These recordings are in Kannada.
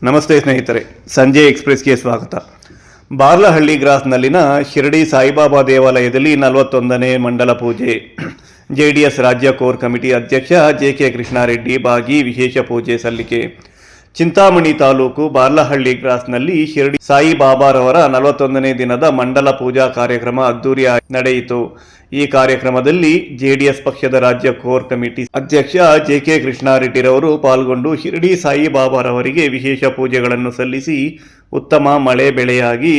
ನಮಸ್ತೆ ಸ್ನೇಹಿತರೆ, ಸಂಜೆ ಎಕ್ಸ್‌ಪ್ರೆಸ್‌ಗೆ ಸ್ವಾಗತ. ಬಾರ್ಲಹಳ್ಳಿ ಕ್ರಾಸ್ನಲ್ಲಿನ ಶಿರಡಿ ಸಾಯಿಬಾಬಾ ದೇವಾಲಯದಲ್ಲಿ 41ನೇ ಮಂಡಲ ಪೂಜೆ. ಜೆಡಿಎಸ್ ರಾಜ್ಯ ಕೋರ್ ಕಮಿಟಿ ಅಧ್ಯಕ್ಷ ಜೆ.ಕೆ. ಕೃಷ್ಣಾರೆಡ್ಡಿ ಭಾಗಿ ವಿಶೇಷ ಪೂಜೆ ಸಲ್ಲಿಕೆ. ಚಿಂತಾಮಣಿ ತಾಲೂಕು ಬಾರ್ಲಹಳ್ಳಿ ಕ್ರಾಸ್ನಲ್ಲಿ ಶಿರಡಿ ಸಾಯಿಬಾಬಾರವರ 41ನೇ ದಿನದ ಮಂಡಲ ಪೂಜಾ ಕಾರ್ಯಕ್ರಮ ಅದ್ದೂರಿಯಾಗಿ ನಡೆಯಿತು. ಈ ಕಾರ್ಯಕ್ರಮದಲ್ಲಿ ಜೆಡಿಎಸ್ ಪಕ್ಷದ ರಾಜ್ಯ ಕೋರ್ ಕಮಿಟಿ ಅಧ್ಯಕ್ಷ ಜೆ.ಕೆ. ಕೃಷ್ಣಾರೆಡ್ಡಿರವರು ಪಾಲ್ಗೊಂಡು ಶಿರಡಿ ಸಾಯಿಬಾಬಾರವರಿಗೆ ವಿಶೇಷ ಪೂಜೆಗಳನ್ನು ಸಲ್ಲಿಸಿ ಉತ್ತಮ ಮಳೆ ಬೆಳೆಯಾಗಿ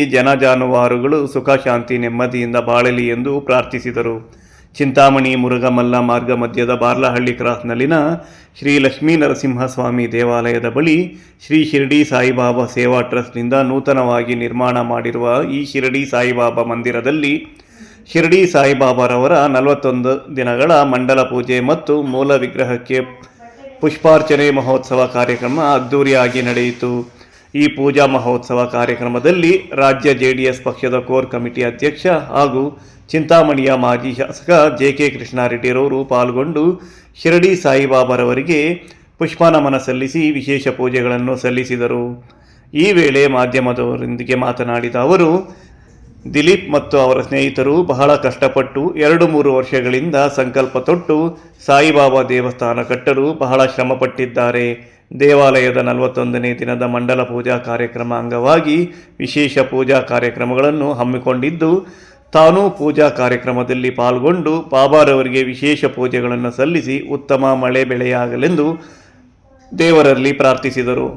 ಜಾನುವಾರುಗಳು ಸುಖ ಶಾಂತಿ ನೆಮ್ಮದಿಯಿಂದ ಬಾಳಲಿ ಎಂದು ಪ್ರಾರ್ಥಿಸಿದರು. ಚಿಂತಾಮಣಿ ಮುರುಘಮಲ್ಲ ಮಾರ್ಗ ಮಧ್ಯದ ಬಾರ್ಲಹಳ್ಳಿ ಕ್ರಾಸ್ನಲ್ಲಿನ ಶ್ರೀ ಲಕ್ಷ್ಮೀ ನರಸಿಂಹಸ್ವಾಮಿ ದೇವಾಲಯದ ಬಳಿ ಶ್ರೀ ಶಿರಡಿ ಸಾಯಿಬಾಬಾ ಸೇವಾ ಟ್ರಸ್ಟ್ನಿಂದ ನೂತನವಾಗಿ ನಿರ್ಮಾಣ ಮಾಡಿರುವ ಈ ಶಿರಡಿ ಸಾಯಿಬಾಬಾ ಮಂದಿರದಲ್ಲಿ ಶಿರಡಿ ಸಾಯಿಬಾಬಾರವರ 41 ದಿನಗಳ ಮಂಡಲ ಪೂಜೆ ಮತ್ತು ಮೂಲ ವಿಗ್ರಹಕ್ಕೆ ಪುಷ್ಪಾರ್ಚನೆ ಮಹೋತ್ಸವ ಕಾರ್ಯಕ್ರಮ ಅದ್ದೂರಿಯಾಗಿ ನಡೆಯಿತು. ಈ ಪೂಜಾ ಮಹೋತ್ಸವ ಕಾರ್ಯಕ್ರಮದಲ್ಲಿ ರಾಜ್ಯ ಜೆಡಿಎಸ್ ಪಕ್ಷದ ಕೋರ್ ಕಮಿಟಿ ಅಧ್ಯಕ್ಷ ಹಾಗೂ ಚಿಂತಾಮಣಿಯ ಮಾಜಿ ಶಾಸಕ ಜೆ.ಕೆ. ಕೃಷ್ಣಾರೆಡ್ಡಿರವರು ಪಾಲ್ಗೊಂಡು ಶಿರಡಿ ಸಾಯಿಬಾಬಾರವರಿಗೆ ಪುಷ್ಪನಮನ ಸಲ್ಲಿಸಿ ವಿಶೇಷ ಪೂಜೆಗಳನ್ನು ಸಲ್ಲಿಸಿದರು. ಈ ವೇಳೆ ಮಾಧ್ಯಮದವರೊಂದಿಗೆ ಮಾತನಾಡಿದ ಅವರು, ದಿಲೀಪ್ ಮತ್ತು ಅವರ ಸ್ನೇಹಿತರು ಬಹಳ ಕಷ್ಟಪಟ್ಟು 2-3 ವರ್ಷಗಳಿಂದ ಸಂಕಲ್ಪ ತೊಟ್ಟು ಸಾಯಿಬಾಬಾ ದೇವಸ್ಥಾನ ಕಟ್ಟಲು ಬಹಳ ಶ್ರಮಪಟ್ಟಿದ್ದಾರೆ. ದೇವಾಲಯದ 41ನೇ ದಿನದ ಮಂಡಲ ಪೂಜಾ ಕಾರ್ಯಕ್ರಮ ಅಂಗವಾಗಿ ವಿಶೇಷ ಪೂಜಾ ಕಾರ್ಯಕ್ರಮಗಳನ್ನು ಹಮ್ಮಿಕೊಂಡಿದ್ದು, ತಾನೂ ಪೂಜಾ ಕಾರ್ಯಕ್ರಮದಲ್ಲಿ ಪಾಲ್ಗೊಂಡು ಬಾಬಾರವರಿಗೆ ವಿಶೇಷ ಪೂಜೆಗಳನ್ನು ಸಲ್ಲಿಸಿ ಉತ್ತಮ ಮಳೆ ಬೆಳೆಯಾಗಲೆಂದು ದೇವರಲ್ಲಿ ಪ್ರಾರ್ಥಿಸಿದರು.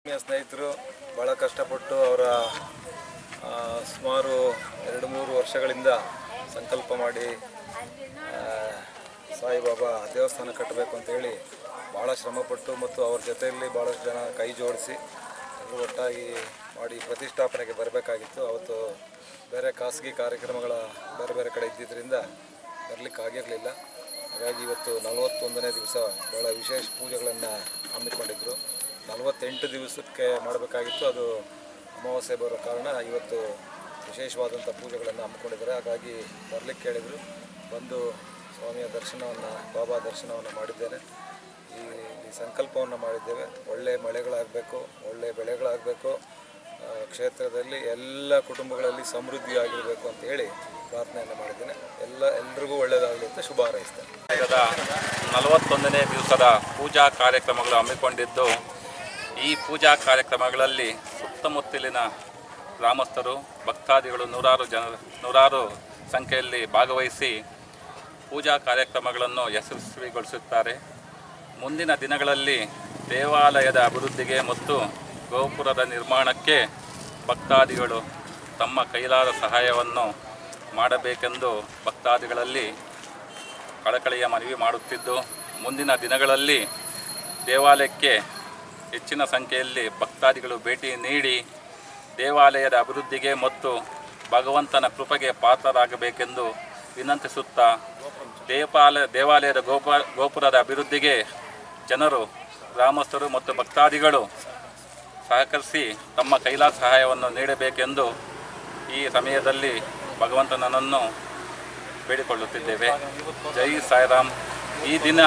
ಸ್ನೇಹಿತರು ಭಾಳ ಕಷ್ಟಪಟ್ಟು ಅವರ ಸುಮಾರು 2-3 ವರ್ಷಗಳಿಂದ ಸಂಕಲ್ಪ ಮಾಡಿ ಸಾಯಿಬಾಬಾ ದೇವಸ್ಥಾನ ಕಟ್ಟಬೇಕು ಅಂತೇಳಿ ಭಾಳ ಶ್ರಮಪಟ್ಟು ಮತ್ತು ಅವ್ರ ಜೊತೆಯಲ್ಲಿ ಭಾಳಷ್ಟು ಜನ ಕೈ ಜೋಡಿಸಿ ಎಲ್ಲರೂ ಒಟ್ಟಾಗಿ ಮಾಡಿ ಪ್ರತಿಷ್ಠಾಪನೆಗೆ ಬರಬೇಕಾಗಿತ್ತು. ಅವತ್ತು ಬೇರೆ ಖಾಸಗಿ ಕಾರ್ಯಕ್ರಮಗಳ ಬೇರೆ ಬೇರೆ ಕಡೆ ಇದ್ದಿದ್ದರಿಂದ ಬರಲಿಕ್ಕಾಗಿರಲಿಲ್ಲ. ಹಾಗಾಗಿ ಇವತ್ತು 41ನೇ ದಿವಸ ಭಾಳ ವಿಶೇಷ ಪೂಜೆಗಳನ್ನು ಹಮ್ಮಿಕೊಂಡಿದ್ದರು. 48 ದಿವಸಕ್ಕೆ ಮಾಡಬೇಕಾಗಿತ್ತು, ಅದು ಅಮಾವಾಸ್ಯೆ ಬರೋ ಕಾರಣ ಇವತ್ತು ವಿಶೇಷವಾದಂಥ ಪೂಜೆಗಳನ್ನು ಹಮ್ಮಿಕೊಂಡಿದ್ದಾರೆ. ಹಾಗಾಗಿ ಬರಲಿಕ್ಕೆ ಕೇಳಿದರು, ಬಂದು ಸ್ವಾಮಿಯ ದರ್ಶನವನ್ನು, ಬಾಬಾ ದರ್ಶನವನ್ನು ಮಾಡಿದ್ದೇನೆ. ಈ ಸಂಕಲ್ಪವನ್ನು ಮಾಡಿದ್ದೇವೆ, ಒಳ್ಳೆಯ ಮಳೆಗಳಾಗಬೇಕು, ಒಳ್ಳೆಯ ಬೆಳೆಗಳಾಗಬೇಕು, ಕ್ಷೇತ್ರದಲ್ಲಿ ಎಲ್ಲ ಕುಟುಂಬಗಳಲ್ಲಿ ಸಮೃದ್ಧಿಯಾಗಿರಬೇಕು ಅಂತ ಹೇಳಿ ಪ್ರಾರ್ಥನೆಯನ್ನು ಮಾಡಿದ್ದೇನೆ. ಎಲ್ರಿಗೂ ಒಳ್ಳೆಯದಾಗಲಿ ಅಂತ ಶುಭ ಹಾರೈಸ್ತೇನೆ. 41ನೇ ದಿವಸದ ಪೂಜಾ ಕಾರ್ಯಕ್ರಮಗಳು ಹಮ್ಮಿಕೊಂಡಿದ್ದು, ಈ ಪೂಜಾ ಕಾರ್ಯಕ್ರಮಗಳಲ್ಲಿ ಸುತ್ತಮುತ್ತಲಿನ ಗ್ರಾಮಸ್ಥರು, ಭಕ್ತಾದಿಗಳು ನೂರಾರು ಸಂಖ್ಯೆಯಲ್ಲಿ ಭಾಗವಹಿಸಿ ಪೂಜಾ ಕಾರ್ಯಕ್ರಮಗಳನ್ನು ಯಶಸ್ವಿಗೊಳಿಸುತ್ತಾರೆ. ಮುಂದಿನ ದಿನಗಳಲ್ಲಿ ದೇವಾಲಯದ ಅಭಿವೃದ್ಧಿಗೆ ಮತ್ತು ಗೋಪುರದ ನಿರ್ಮಾಣಕ್ಕೆ ಭಕ್ತಾದಿಗಳು ತಮ್ಮ ಕೈಲಾದ ಸಹಾಯವನ್ನು ಮಾಡಬೇಕೆಂದು ಭಕ್ತಾದಿಗಳಲ್ಲಿ ಕಳಕಳಿಯ ಮನವಿ ಮಾಡುತ್ತಿದ್ದು, ಮುಂದಿನ ದಿನಗಳಲ್ಲಿ ದೇವಾಲಯಕ್ಕೆ ಹೆಚ್ಚಿನ ಸಂಖ್ಯೆಯಲ್ಲಿ ಭಕ್ತಾದಿಗಳು ಭೇಟಿ ನೀಡಿ ದೇವಾಲಯದ ಅಭಿವೃದ್ಧಿಗೆ ಮತ್ತು ಭಗವಂತನ ಕೃಪೆಗೆ ಪಾತ್ರರಾಗಬೇಕೆಂದು ವಿನಂತಿಸುತ್ತಾ, ದೇವಾಲಯದ ಗೋಪುರದ ಅಭಿವೃದ್ಧಿಗೆ ಜನರು, ಗ್ರಾಮಸ್ಥರು ಮತ್ತು ಭಕ್ತಾದಿಗಳು ಸಹಕರಿಸಿ ತಮ್ಮ ಕೈಲಾದ ಸಹಾಯವನ್ನು ನೀಡಬೇಕೆಂದು ಈ ಸಮಯದಲ್ಲಿ ಭಗವಂತನನ್ನು ಬೇಡಿಕೊಳ್ಳುತ್ತಿದ್ದೇವೆ. ಜೈ ಸಾಯಿರಾಮ್. ಈ ದಿನ